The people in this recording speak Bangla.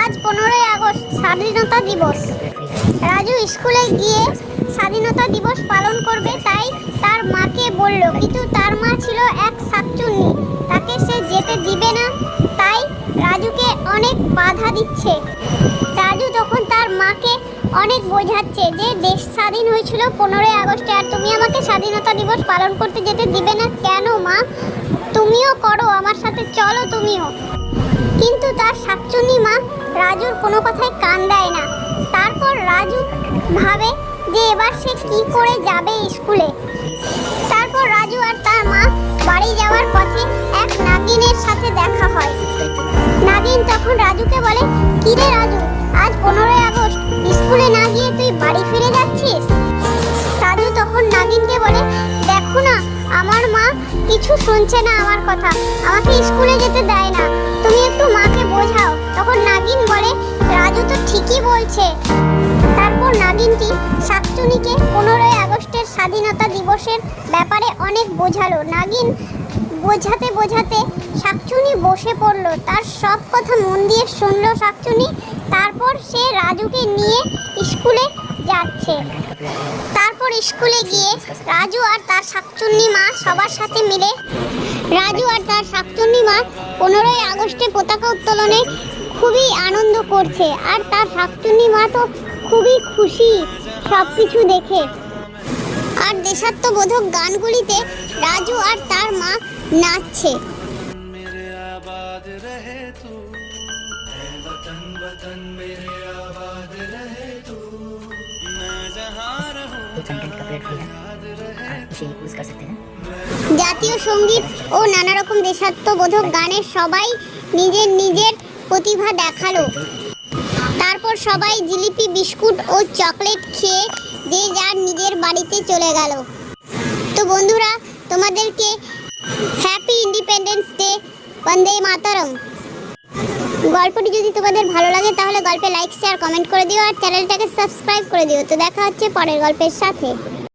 আজ 15ই আগস্ট স্বাধীনতা দিবস। রাজু স্কুলে গিয়ে স্বাধীনতা দিবস পালন করবে, তাই তার মাকে বলল, কিন্তু তার মা ছিল এক শাকচুন্নি, তাকে সে যেতে দিবে না। তাই রাজুকে অনেক বাধা দিচ্ছে। রাজু তখন তার মাকে অনেক বোঝাচ্ছে যে দেশ স্বাধীন হয়েছিল 15ই আগস্টে, আর তুমি আমাকে স্বাধীনতা দিবস পালন করতে যেতে দিবে না কেন মা? তুমিও করো, আমার সাথে চলো তুমিও। কিন্তু তার শাকচুন্নি মা রাজুর কোনো কথায় কান দেয় না। তারপর রাজু ভাবে যে এবার সে কি করে যাবে স্কুলে। তারপর রাজু আর তার মা বাড়ি যাওয়ার পথে এক নাগিনের সাথে দেখা হয়। নাগিন তখন রাজুকে বলে, কিরে রাজু, আজ 15ই আগস্ট, স্কুলে না গিয়ে তুই বাড়ি ফিরে যাচ্ছিস? রাজু তখন নাগিনকে বলে, দেখো না, আমার মা কিছু শুনছে না আমার কথা, আমাকে স্কুলে যেতে দেয় না, তুমি একটু মাকে বোঝাও। তখন নাগিন বলে, রাজু তো ঠিকই বলছে। তারপর নাগিনটি শাকচুনিকে 15ই আগস্টের স্বাধীনতা দিবসের ব্যাপারে অনেক বোঝালো। নাগিন বোঝাতে বোঝাতে শাকচুনি বসে পড়ল। তার সব কথা মন দিয়ে শুনলো শাকচুনি। তারপর সে রাজুকে নিয়ে স্কুলে যাচ্ছে। তারপর স্কুলে গিয়ে রাজু আর তার শাকচুন্নি মা সবার সাথে মিলে 15ই আগস্টে পতাকা উত্তোলনে খুবই আনন্দ করছে, আর তার শাকচুন্নি মা তো খুবই খুশি সব কিছু দেখে। আর দেশাত্মবোধক গানগুলিতে রাজু আর তার মা নাচছে। জাতীয় সঙ্গীত ও নানা রকম দেশাত্মবোধক গানের সবাই নিজের নিজের প্রতিভা দেখালো। তারপর সবাই জিলিপি, বিস্কুট ও চকলেট খেয়ে যে যার নিজের বাড়িতে চলে গেল। তো বন্ধুরা, তোমাদেরকে হ্যাপি ইন্ডিপেন্ডেন্স ডে, বন্দে মাতরম। গল্পটি যদি তোমাদের ভালো লাগে তাহলে গল্পে লাইক, শেয়ার, কমেন্ট করে দিও, আর চ্যানেলটাকে সাবস্ক্রাইব করে দিও। তো দেখা হচ্ছে পরের গল্পের সাথে।